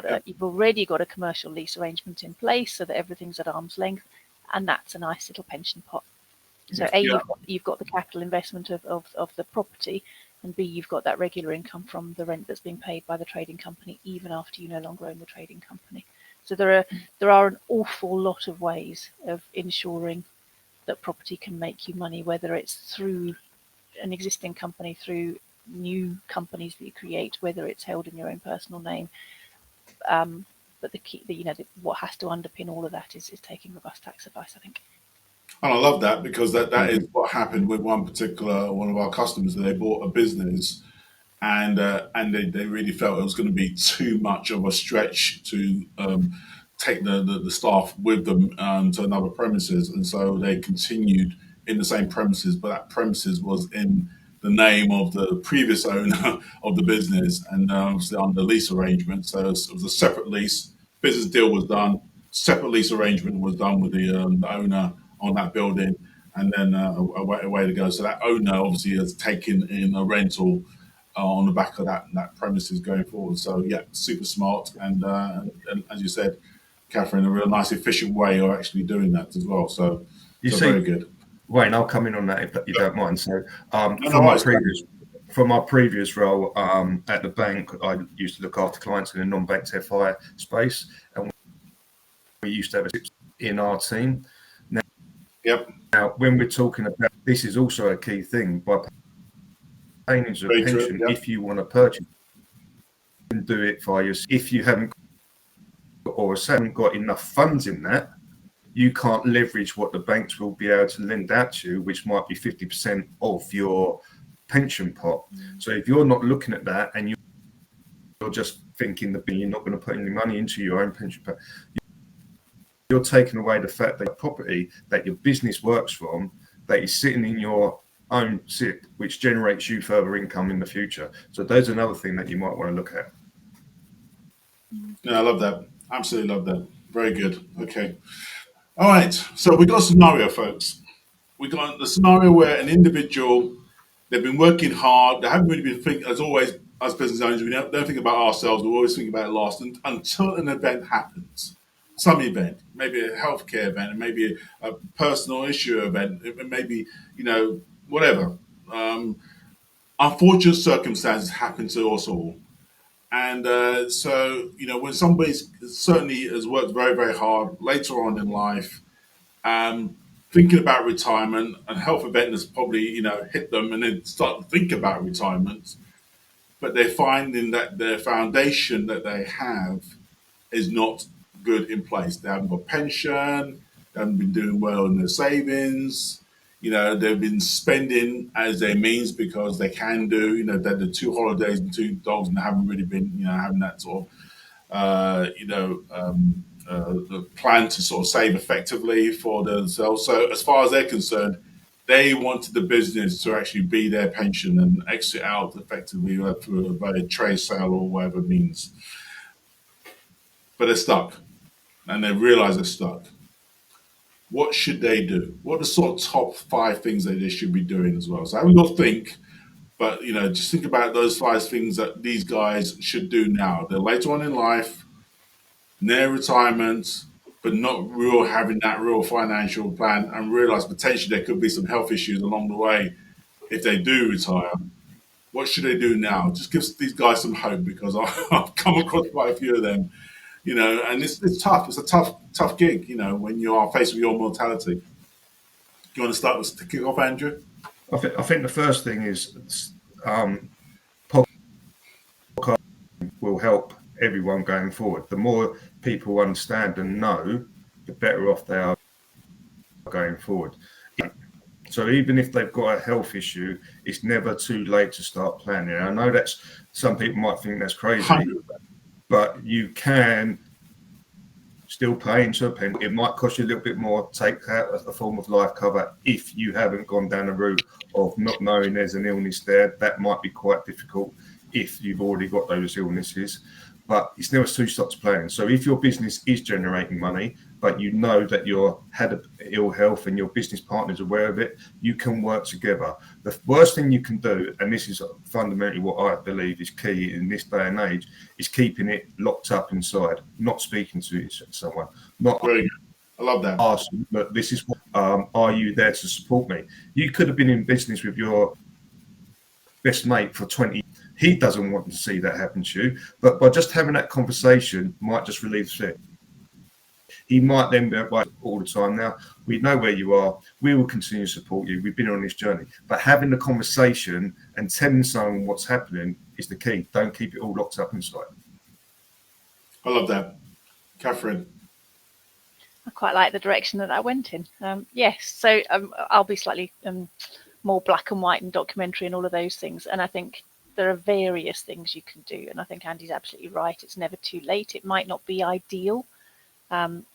B: already got a commercial lease arrangement in place so that everything's at arm's length, and that's a nice little pension pot. So you've got the capital investment of the property, and B, you've got that regular income from the rent that's being paid by the trading company even after you no longer own the trading company. So there are an awful lot of ways of ensuring that property can make you money, whether it's through an existing company, through new companies that you create, whether it's held in your own personal name. But the key, what has to underpin all of that is taking robust tax advice, I think.
A: And I love that, because that is what happened with one of our customers. They bought a business, and they really felt it was going to be too much of a stretch to take the staff with them to another premises, and so they continued in the same premises, but that premises was in the name of the previous owner of the business, and obviously under lease arrangement. So it was a separate lease. Business deal was done. Separate lease arrangement was done with the owner on that building, and then away to go. So that owner obviously has taken in a rental on the back of that premises going forward. So yeah, super smart, and as you said, Kathryn, a real nice efficient way of actually doing that as well. So very good.
C: Wayne, I'll come in on that if you don't mind. So from my previous role at the bank, I used to look after clients in the non-banked FI space, and we used to have a in our team. Now, when we're talking about this, is also a key thing. By paying into a pension, if you want to purchase, you can do it via. If you haven't got enough funds in that, you can't leverage what the banks will be able to lend out to you, which might be 50% of your pension pot. So if you're not looking at that and you're just thinking that you're not going to put any money into your own pension pot, you're taking away the fact that property that your business works from, that is sitting in your own SIP, which generates you further income in the future. So there's another thing that you might want to look at.
A: Yeah, I love that. Absolutely love that. Very good. Okay. All right. So we got a scenario, folks. We got the scenario where an individual, they've been working hard. They haven't really been thinking, as always, as business owners, we don't think about ourselves. We always think about last until an event happens. Some event, maybe a healthcare event, maybe a personal issue event, maybe, whatever. Unfortunate circumstances happen to us all. And so, when somebody certainly has worked very, very hard later on in life, thinking about retirement, and health event has probably, hit them and then start to think about retirement, but they're finding that their foundation that they have is not good in place. They haven't got pension, they haven't been doing well in their savings. They've been spending as their means because they can do. They're the 2 holidays and 2 dogs, and they haven't really been, having that sort of, the plan to sort of save effectively for themselves. So as far as they're concerned, they wanted the business to actually be their pension and exit out effectively through a trade sale or whatever means. But they're stuck, and they realize they're stuck. What should they do? What are the sort of top 5 things that they should be doing as well? So have a little think, but just think about those 5 things that these guys should do now. They're later on in life, near retirement, but not having that real financial plan, and realize potentially there could be some health issues along the way if they do retire. What should they do now? Just give these guys some hope, because I've come across quite a few of them. And it's tough. It's a tough gig, when you are faced with your mortality. Do you want to start to kick off, Andrew?
C: I think the first thing is podcast will help everyone going forward. The more people understand and know, the better off they are going forward. So even if they've got a health issue, it's never too late to start planning. I know that's, some people might think that's crazy, 100%. But you can still pay into a pen. It might cost you a little bit more, take out a form of life cover if you haven't gone down the route of not knowing there's an illness there. That might be quite difficult if you've already got those illnesses. But it's never too stop to planning. So if your business is generating money, but you know that you're had ill health and your business partner is aware of it, you can work together. The worst thing you can do, and this is fundamentally what I believe is key in this day and age, is keeping it locked up inside, not speaking to someone, not
A: very good. I love that.
C: Asking, look, this is what, are you there to support me? You could have been in business with your best mate for 20 years. He doesn't want to see that happen to you, but by just having that conversation might just relieve stress. He might then be like, all the time. Now, we know where you are. We will continue to support you. We've been on this journey. But having the conversation and telling someone what's happening is the key. Don't keep it all locked up inside.
A: I love that. Kathryn?
B: I quite like the direction that I went in. Yes, so I'll be slightly more black and white and documentary and all of those things. And I think there are various things you can do. And I think Andy's absolutely right. It's never too late. It might not be ideal,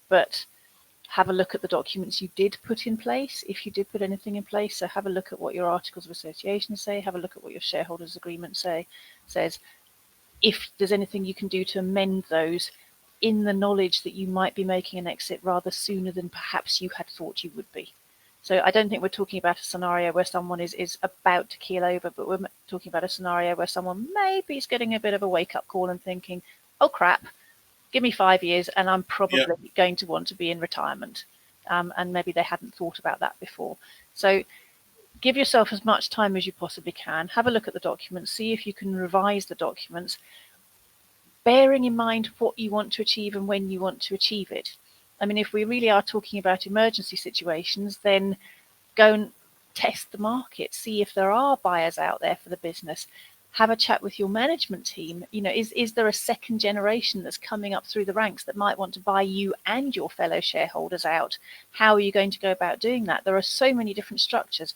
B: but have a look at the documents you did put in place, if you did put anything in place. So have a look at what your Articles of Association say, have a look at what your shareholders agreement says. If there's anything you can do to amend those in the knowledge that you might be making an exit rather sooner than perhaps you had thought you would be. So I don't think we're talking about a scenario where someone is about to keel over, but we're talking about a scenario where someone maybe is getting a bit of a wake-up call and thinking, oh crap, give me 5 years and I'm probably going to want to be in retirement. And maybe they hadn't thought about that before. So give yourself as much time as you possibly can. Have a look at the documents, see if you can revise the documents, bearing in mind what you want to achieve and when you want to achieve it. I mean, if we really are talking about emergency situations, then go and test the market, see if there are buyers out there for the business. Have a chat with your management team. Is there a second generation that's coming up through the ranks that might want to buy you and your fellow shareholders out? How are you going to go about doing that? There are so many different structures.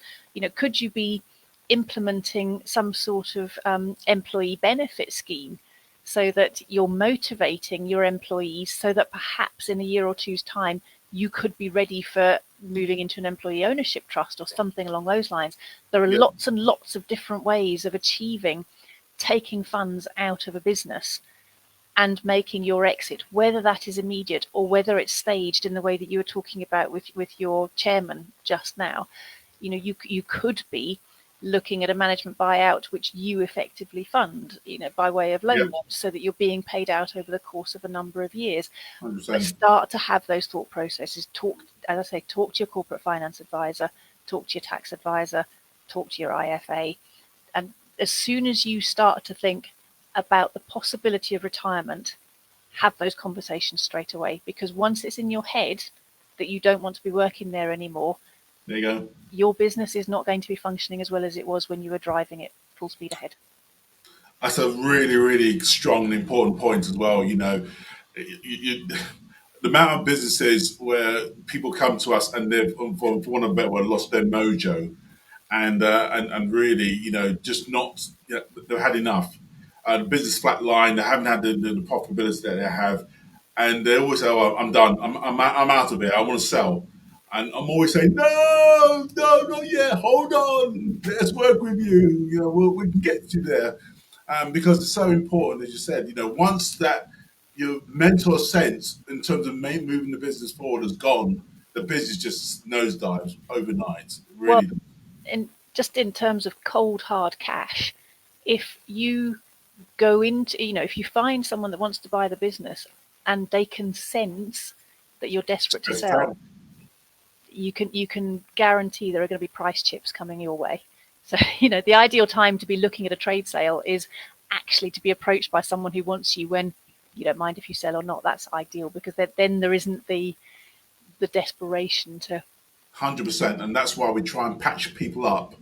B: Could you be implementing some sort of employee benefit scheme so that you're motivating your employees so that perhaps in a year or two's time, you could be ready for moving into an employee ownership trust or something along those lines. There are lots and lots of different ways of achieving taking funds out of a business and making your exit, whether that is immediate or whether it's staged in the way that you were talking about with your chairman just now. You could be looking at a management buyout which you effectively fund, by way of loan, so that you're being paid out over the course of a number of years.
A: 100%.
B: But start to have those thought processes. Talk to your corporate finance advisor, talk to your tax advisor, talk to your IFA, and as soon as you start to think about the possibility of retirement, have those conversations straight away, because once it's in your head that you don't want to be working there anymore,
A: there you go.
B: Your business is not going to be functioning as well as it was when you were driving it full speed ahead.
A: That's a really, really strong and important point as well. The amount of businesses where people come to us and they've, for want of a better word, lost their mojo, and really, just not, they've had enough. The business flatline, they haven't had the profitability that they have, and they always say, "Oh, I'm done. I'm out of it. I want to sell." And I'm always saying, "No, not yet. Hold on. Let's work with you. We can get you there." Because it's so important, as you said. Once that your mental sense in terms of moving the business forward is gone, the business just nosedives overnight. Really.
B: Well, just in terms of cold hard cash, if you go into, if you find someone that wants to buy the business and they can sense that you're desperate to sell, you can guarantee there are going to be price chips coming your way. So, the ideal time to be looking at a trade sale is actually to be approached by someone who wants you when you don't mind if you sell or not. That's ideal, because then there isn't the desperation to.
A: 100%, and that's why we try and patch people up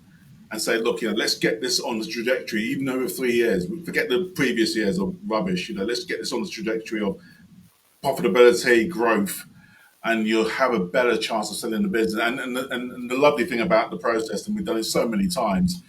A: and say, look, let's get this on the trajectory, even over 3 years. Forget the previous years of rubbish. Let's get this on the trajectory of profitability, growth, and you'll have a better chance of selling the business. And the lovely thing about the process, and we've done it so many times,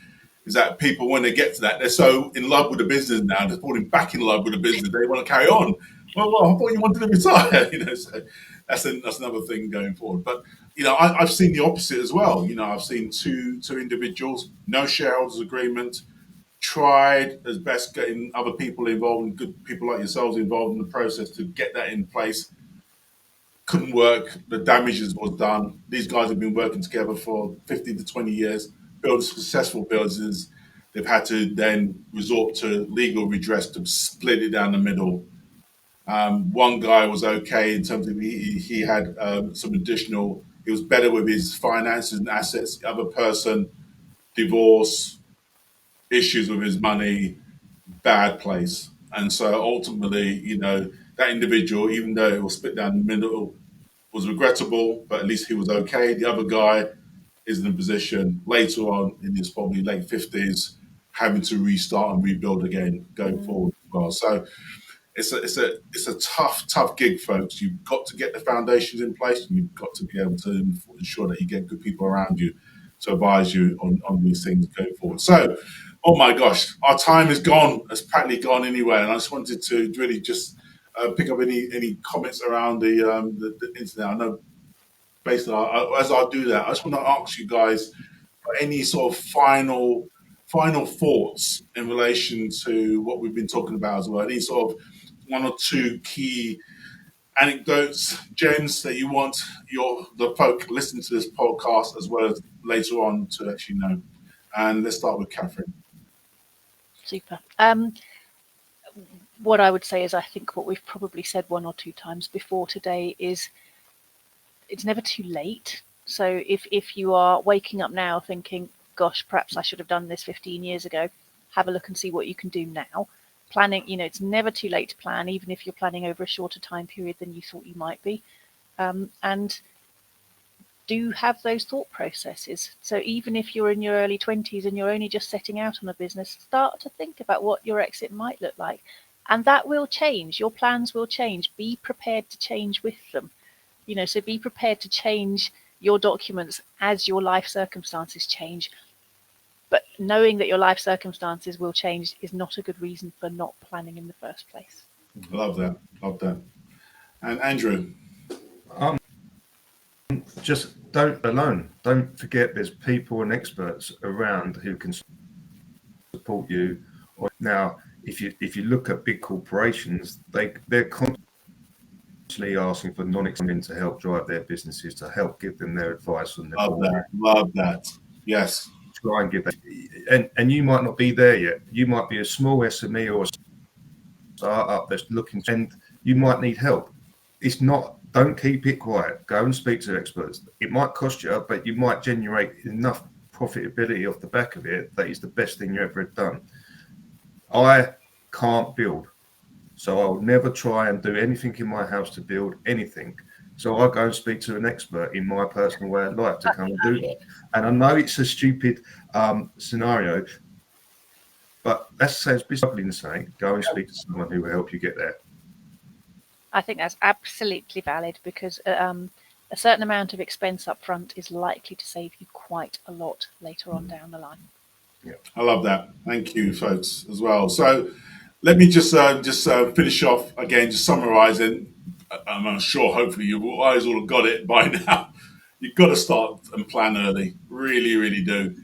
A: is that people, when they get to that, they're so in love with the business now, they're falling back in love with the business, they want to carry on. Well, I thought you wanted to retire, so that's another thing going forward. But, I've seen the opposite as well. I've seen two individuals, no shareholders agreement, tried as best getting other people involved, and good people like yourselves involved in the process to get that in place. Couldn't work. The damages was done. These guys have been working together for 15 to 20 years, build successful businesses. They've had to then resort to legal redress to split it down the middle. One guy was okay in terms of he had some additional, he was better with his finances and assets. The other person, divorce, issues with his money, bad place. And so ultimately, that individual, even though it was split down the middle, was regrettable, but at least he was okay. The other guy is in a position later on in his probably late 50s, having to restart and rebuild again going forward as well. So it's a tough gig, folks. You've got to get the foundations in place, and you've got to be able to ensure that you get good people around you to advise you on these things going forward. So, oh my gosh, our time is gone. It's practically gone anyway, and I just wanted to really just pick up any comments around the internet. I know, basically, as I do that, I just want to ask you guys for any sort of final thoughts in relation to what we've been talking about as well. Any sort of one or two key anecdotes, gems that you want the folk listening to this podcast as well as later on to actually know. And let's start with Kathryn.
B: Super. What I would say is, I think what we've probably said one or two times before today is it's never too late. So if you are waking up now thinking, gosh, perhaps I should have done this 15 years ago, have a look and see what you can do now. Planning, it's never too late to plan, even if you're planning over a shorter time period than you thought you might be. And do have those thought processes. So even if you're in your early 20s and you're only just setting out on a business, start to think about what your exit might look like. And that will change. Your plans will change. Be prepared to change with them. So be prepared to change your documents as your life circumstances change. But knowing that your life circumstances will change is not a good reason for not planning in the first place.
A: Love that. And Andrew?
C: just don't alone. Don't forget there's people and experts around who can support you. Now, if you look at big corporations, they're constantly asking for non-experts to help drive their businesses, to help give them their advice on their board.
A: Love that. Yes.
C: Try and give that. And you might not be there yet. You might be a small SME or a startup that's looking, and you might need help. It's not. Don't keep it quiet. Go and speak to experts. It might cost you, but you might generate enough profitability off the back of it that is the best thing you ever have done. I can't build, so I will never try and do anything in my house to build anything. So I go and speak to an expert in my personal way of life to come and do that. And I know it's a stupid scenario, but that sounds bizarrely saying, go and speak to someone who will help you get there.
B: I think that's absolutely valid, because a certain amount of expense up front is likely to save you quite a lot later on down the line.
A: Yeah, I love that. Thank you, folks, as well. So let me just finish off again, just summarising. I'm sure, hopefully, you guys all have got it by now. You've got to start and plan early. Really, really do.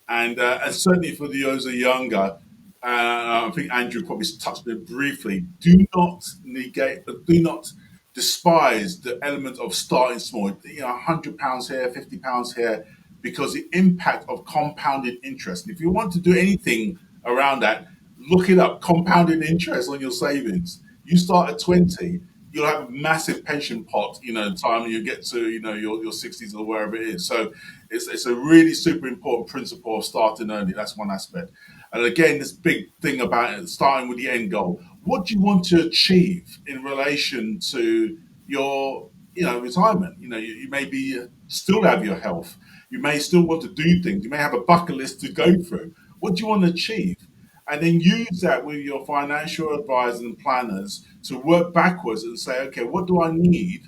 A: And certainly for those who are younger, I think Andrew probably touched on it briefly. Do not negate, do not despise the element of starting small. £100 here, £50 here, because the impact of compounded interest. And if you want to do anything around that, look it up. Compounded interest on your savings. You start at 20, you'll have a massive pension pot. Time you get to your 60s or wherever it is. So it's a really super important principle of starting early. That's one aspect. And again, this big thing about it, starting with the end goal. What do you want to achieve in relation to your, retirement? You may be still have your health. You may still want to do things. You may have a bucket list to go through. What do you want to achieve? And then use that with your financial advisors and planners to work backwards and say, okay, what do I need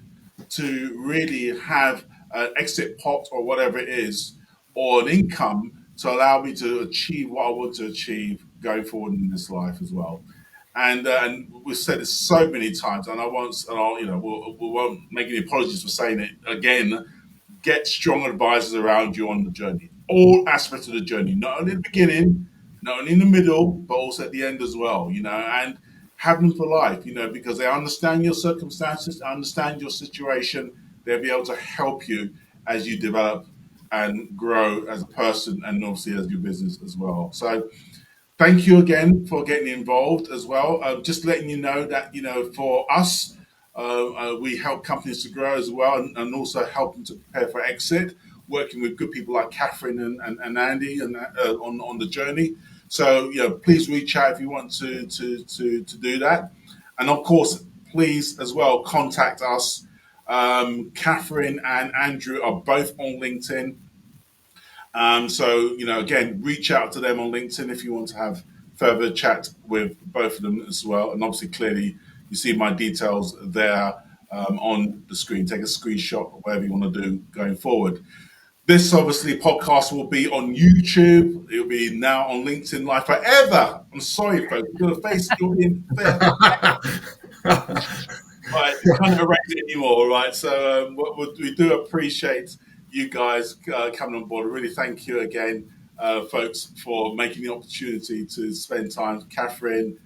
A: to really have an exit pot or whatever it is, or an income to allow me to achieve what I want to achieve going forward in this life as well. And we've said it so many times, and we won't make any apologies for saying it again. Get strong advisors around you on the journey, all aspects of the journey, not only in the beginning, not only in the middle, but also at the end as well. And have them for life. Because they understand your circumstances, understand your situation. They'll be able to help you as you develop and grow as a person, and obviously as your business as well. So thank you again for getting involved as well. Just letting you know that, for us, we help companies to grow as well, and also help them to prepare for exit, working with good people like Kathryn and Andy and on the journey. So, please reach out if you want to do that. And of course, please as well contact us. Kathryn and Andrew are both on LinkedIn. So, again, reach out to them on LinkedIn if you want to have further chat with both of them as well. And obviously, clearly, you see my details there on the screen. Take a screenshot or whatever you want to do going forward. This, obviously, podcast will be on YouTube. It'll be now on LinkedIn Live forever. I'm sorry, folks. You're going to face Right, you can't erase it anymore, right? So we do appreciate you guys coming on board. Really thank you again, folks, for making the opportunity to spend time. Kathryn,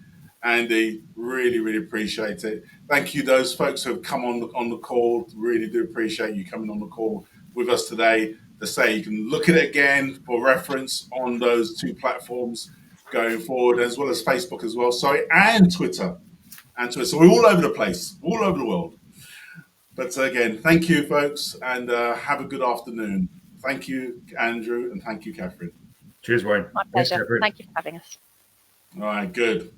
A: Andy, really, really appreciate it. Thank you, those folks who have come on the call. Really do appreciate you coming on the call with us today. To say you can look at it again for reference on those two platforms going forward, as well as Facebook as well. Sorry, and Twitter. So we're all over the place, all over the world. But again, thank you, folks, and have a good afternoon. Thank you, Andrew, and thank you, Kathryn.
C: Cheers, Wayne.
B: My pleasure. Thank you for having us.
A: All right, good.